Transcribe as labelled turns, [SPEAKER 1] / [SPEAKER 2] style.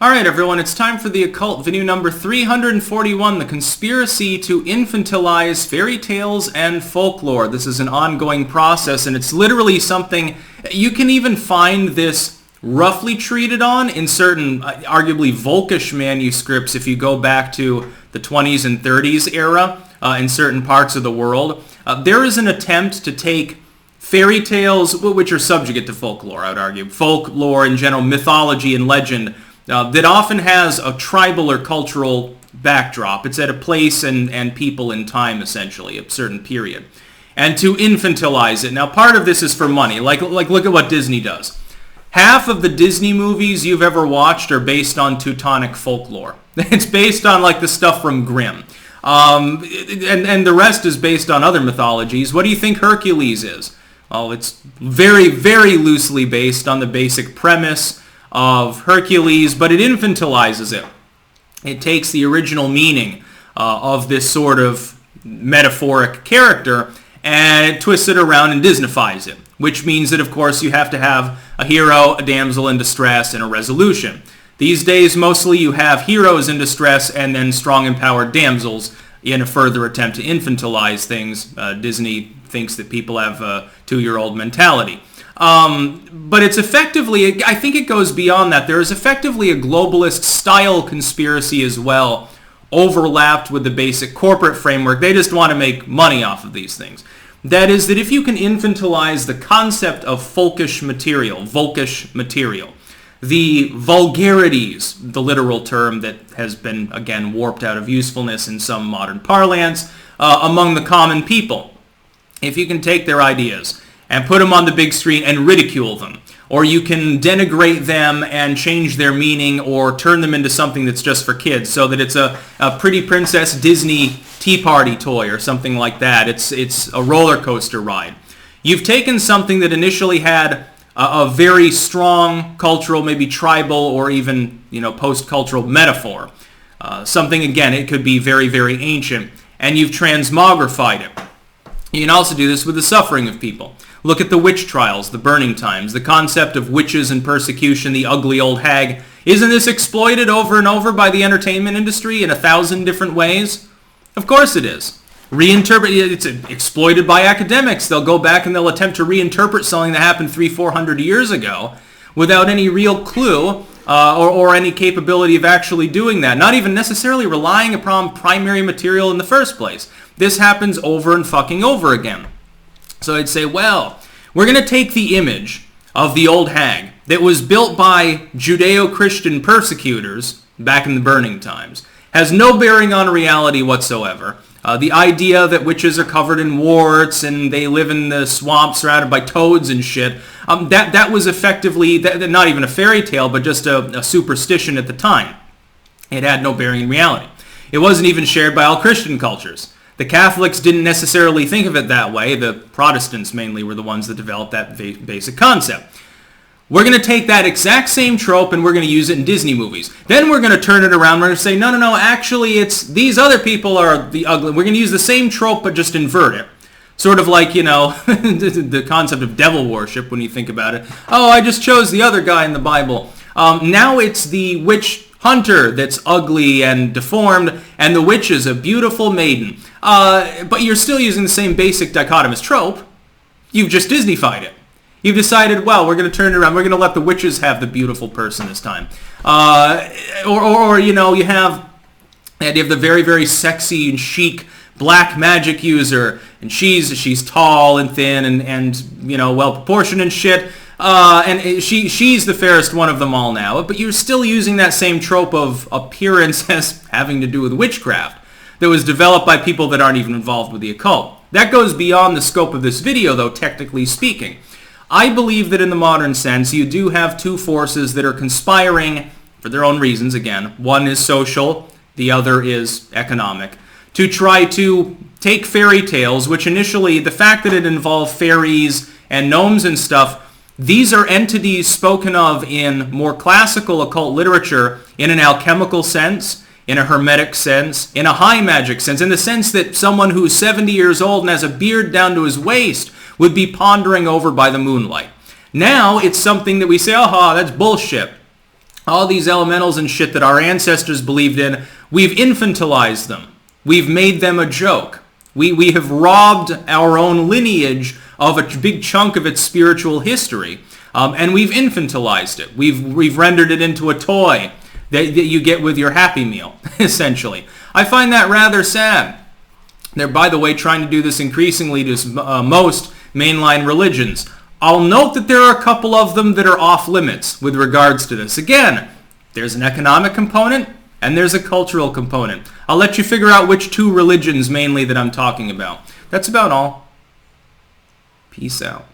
[SPEAKER 1] Alright everyone, it's time for the Occult, video number 341, the conspiracy to infantilize fairy tales and folklore. This is an ongoing process, and it's literally something, you can even find this roughly treated on in certain, arguably Volkish manuscripts if you go back to the 20s and 30s era in certain parts of the world. There is an attempt to take fairy tales, which are subject to folklore, I would argue, folklore in general, mythology and legend, that often has a tribal or cultural backdrop. It's at a place and people in time, essentially, a certain period. And to infantilize it. Now, part of this is for money. Like look at what Disney does. Half of the Disney movies you've ever watched are based on Teutonic folklore. It's based on, like, the stuff from Grimm. And the rest is based on other mythologies. What do you think Hercules is? Well, it's very, very loosely based on the basic premise of Hercules, but it infantilizes it. It takes the original meaning of this sort of metaphoric character and it twists it around and Disneyfies it, which means that, of course, you have to have a hero, a damsel in distress, and a resolution. These days, mostly you have heroes in distress and then strong, empowered damsels in a further attempt to infantilize things. Disney thinks that people have a 2-year-old mentality. But it's effectively, I think it goes beyond that. There is effectively a globalist style conspiracy as well, overlapped with the basic corporate framework. They just want to make money off of these things. That is, that if you can infantilize the concept of Volkish material, the vulgarities, the literal term that has been, again, warped out of usefulness in some modern parlance, among the common people. If you can take their ideas and put them on the big screen and ridicule them, or you can denigrate them and change their meaning or turn them into something that's just for kids, so that it's a pretty princess Disney tea party toy or something like that. It's a roller coaster ride. You've taken something that initially had a very strong cultural, maybe tribal, or even, post-cultural metaphor. Something, again, it could be very, very ancient, and you've transmogrified it. You can also do this with the suffering of people. Look at the witch trials, the burning times, the concept of witches and persecution, the ugly old hag. Isn't this exploited over and over by the entertainment industry in 1,000 different ways? Of course it is. It's exploited by academics. They'll go back and they'll attempt to reinterpret something that happened 300-400 years ago without any real clue or any capability of actually doing that. Not even necessarily relying upon primary material in the first place. This happens over and fucking over again. So I'd say, well, we're going to take the image of the old hag that was built by Judeo-Christian persecutors back in the burning times. Has no bearing on reality whatsoever. The idea that witches are covered in warts and they live in the swamp surrounded by toads and shit, that was effectively, not even a fairy tale, but just a superstition at the time. It had no bearing in reality. It wasn't even shared by all Christian cultures. The Catholics didn't necessarily think of it that way. The Protestants mainly were the ones that developed that basic concept. We're going to take that exact same trope and we're going to use it in Disney movies. Then we're going to turn it around. We're going to say, no, actually it's these other people are the ugly. We're going to use the same trope but just invert it. Sort of like, the concept of devil worship when you think about it. Oh, I just chose the other guy in the Bible. Now it's the witch hunter that's ugly and deformed, and the witch is a beautiful maiden. But you're still using the same basic dichotomous trope. You've just Disneyfied it. You've decided, well, we're going to turn it around. We're going to let the witches have the beautiful person this time. You have the very, very sexy and chic black magic user, and she's tall and thin and well proportioned and shit. And she's the fairest one of them all now. But you're still using that same trope of appearance as having to do with witchcraft that was developed by people that aren't even involved with the occult. That goes beyond the scope of this video, though, technically speaking. I believe that in the modern sense, you do have two forces that are conspiring for their own reasons, again. One is social, the other is economic, to try to take fairy tales, which initially, the fact that it involved fairies and gnomes and stuff, these are entities spoken of in more classical occult literature in an alchemical sense, in a hermetic sense, in a high magic sense, in the sense that someone who's 70 years old and has a beard down to his waist would be pondering over by the moonlight. Now it's something that we say, aha, that's bullshit. All these elementals and shit that our ancestors believed in, we've infantilized them. We've made them a joke. We have robbed our own lineage of a big chunk of its spiritual history, and we've infantilized it. We've rendered it into a toy that you get with your Happy Meal, essentially. I find that rather sad. They're, by the way, trying to do this increasingly to most mainline religions. I'll note that there are a couple of them that are off limits with regards to this. Again, there's an economic component and there's a cultural component. I'll let you figure out which two religions mainly that I'm talking about. That's about all. Peace out.